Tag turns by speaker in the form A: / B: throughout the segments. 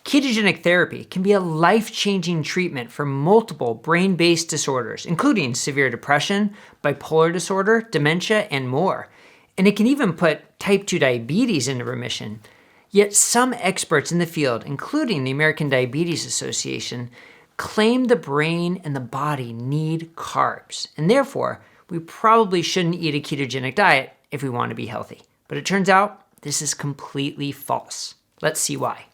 A: Ketogenic therapy can be a life-changing treatment for multiple brain-based disorders, including severe depression, bipolar disorder, dementia, and more. And it can even put type 2 diabetes into remission. Yet some experts in the field, including the American Diabetes Association, claim the brain and the body need carbs, and therefore, we probably shouldn't eat a ketogenic diet if we want to be healthy. But it turns out this is completely false. Let's see why.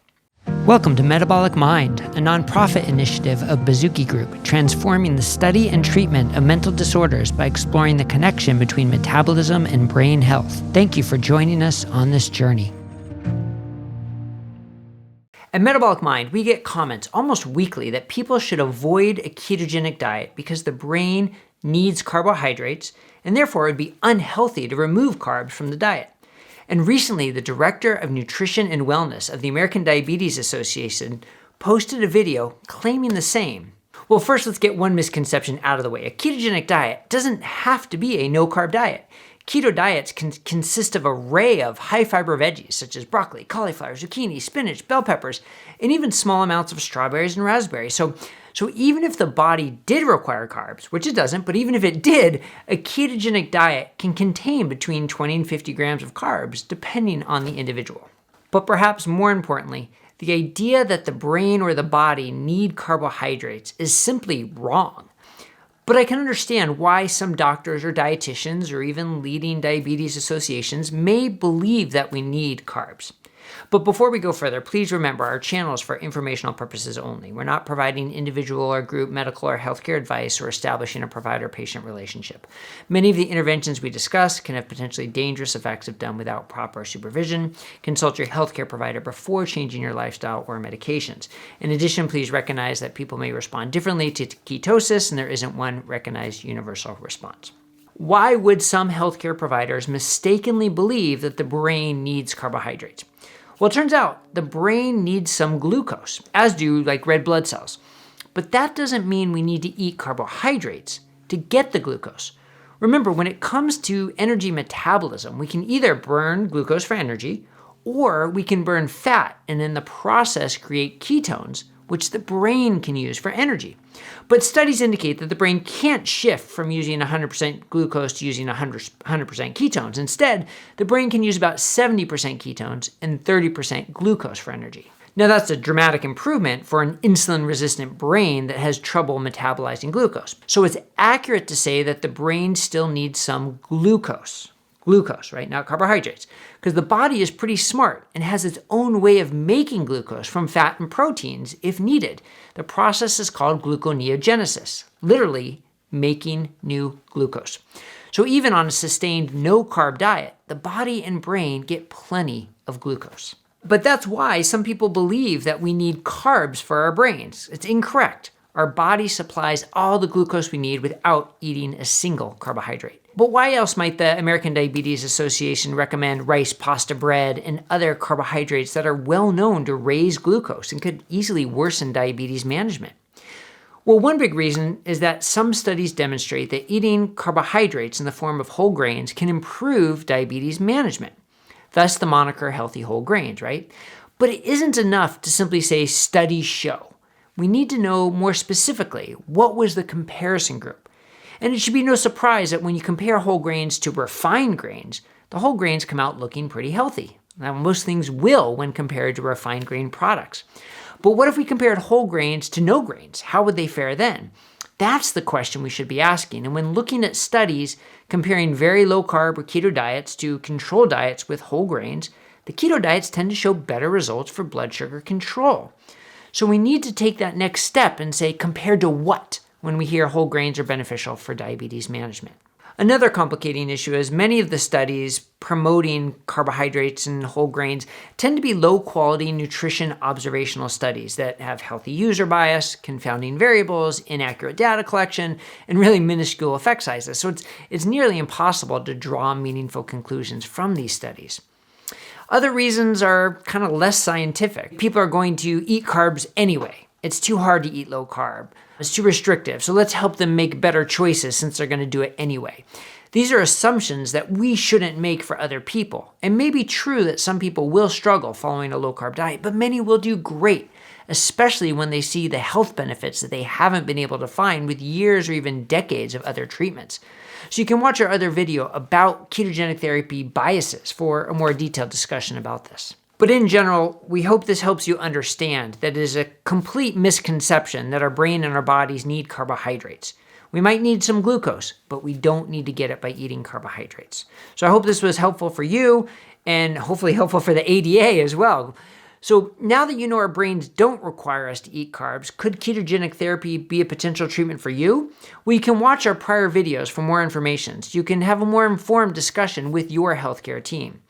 A: Welcome to Metabolic Mind, a nonprofit initiative of Bazooki Group, transforming the study and treatment of mental disorders by exploring the connection between metabolism and brain health. Thank you for joining us on this journey. At Metabolic Mind, we get comments almost weekly that people should avoid a ketogenic diet because the brain needs carbohydrates, and therefore it would be unhealthy to remove carbs from the diet. And recently, the Director of Nutrition and Wellness of the American Diabetes Association posted a video claiming the same. Well, first let's get one misconception out of the way. A ketogenic diet doesn't have to be a no-carb diet. Keto diets can consist of an array of high-fiber veggies such as broccoli, cauliflower, zucchini, spinach, bell peppers, and even small amounts of strawberries and raspberries. So even if the body did require carbs, which it doesn't, but even if it did, a ketogenic diet can contain between 20 and 50 grams of carbs, depending on the individual. But perhaps more importantly, the idea that the brain or the body need carbohydrates is simply wrong. But I can understand why some doctors or dietitians or even leading diabetes associations may believe that we need carbs. But before we go further, please remember our channel is for informational purposes only. We're not providing individual or group medical or healthcare advice or establishing a provider-patient relationship. Many of the interventions we discuss can have potentially dangerous effects if done without proper supervision. Consult your healthcare provider before changing your lifestyle or medications. In addition, please recognize that people may respond differently to ketosis, and there isn't one recognized universal response. Why would some healthcare providers mistakenly believe that the brain needs carbohydrates? Well, it turns out the brain needs some glucose, as do like red blood cells. But that doesn't mean we need to eat carbohydrates to get the glucose. Remember, when it comes to energy metabolism, we can either burn glucose for energy, or we can burn fat and in the process create ketones, which the brain can use for energy. But studies indicate that the brain can't shift from using 100% glucose to using 100% ketones. Instead, the brain can use about 70% ketones and 30% glucose for energy. Now, that's a dramatic improvement for an insulin-resistant brain that has trouble metabolizing glucose. So it's accurate to say that the brain still needs some glucose, right? Not carbohydrates, because the body is pretty smart and has its own way of making glucose from fat and proteins if needed. The process is called gluconeogenesis, literally making new glucose. So even on a sustained no-carb diet, the body and brain get plenty of glucose. But that's why some people believe that we need carbs for our brains. It's incorrect. Our body supplies all the glucose we need without eating a single carbohydrate. But why else might the American Diabetes Association recommend rice, pasta, bread, and other carbohydrates that are well known to raise glucose and could easily worsen diabetes management? Well, one big reason is that some studies demonstrate that eating carbohydrates in the form of whole grains can improve diabetes management. Thus the moniker healthy whole grains, right? But it isn't enough to simply say studies show. We need to know more specifically what was the comparison group. And it should be no surprise that when you compare whole grains to refined grains, the whole grains come out looking pretty healthy. Now, most things will when compared to refined grain products. But what if we compared whole grains to no grains? How would they fare then? That's the question we should be asking. And when looking at studies comparing very low-carb or keto diets to control diets with whole grains, the keto diets tend to show better results for blood sugar control. So we need to take that next step and say, compared to what, when we hear whole grains are beneficial for diabetes management. Another complicating issue is many of the studies promoting carbohydrates and whole grains tend to be low-quality nutrition observational studies that have healthy user bias, confounding variables, inaccurate data collection, and really minuscule effect sizes. So it's nearly impossible to draw meaningful conclusions from these studies. Other reasons are kind of less scientific. People are going to eat carbs anyway. It's too hard to eat low carb. It's too restrictive, so let's help them make better choices since they're going to do it anyway. These are assumptions that we shouldn't make for other people. It may be true that some people will struggle following a low-carb diet, but many will do great, especially when they see the health benefits that they haven't been able to find with years or even decades of other treatments. So you can watch our other video about ketogenic therapy biases for a more detailed discussion about this. But in general, we hope this helps you understand that it is a complete misconception that our brain and our bodies need carbohydrates. We might need some glucose, but we don't need to get it by eating carbohydrates. So I hope this was helpful for you and hopefully helpful for the ADA as well. So now that you know our brains don't require us to eat carbs, could ketogenic therapy be a potential treatment for you? Well, you can watch our prior videos for more information so you can have a more informed discussion with your healthcare team.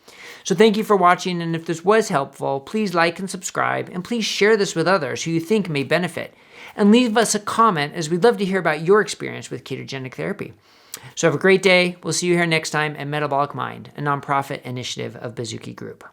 A: So thank you for watching, and if this was helpful, please like and subscribe, and please share this with others who you think may benefit. And leave us a comment, as we'd love to hear about your experience with ketogenic therapy. So have a great day. We'll see you here next time at Metabolic Mind, a nonprofit initiative of Bazooki Group.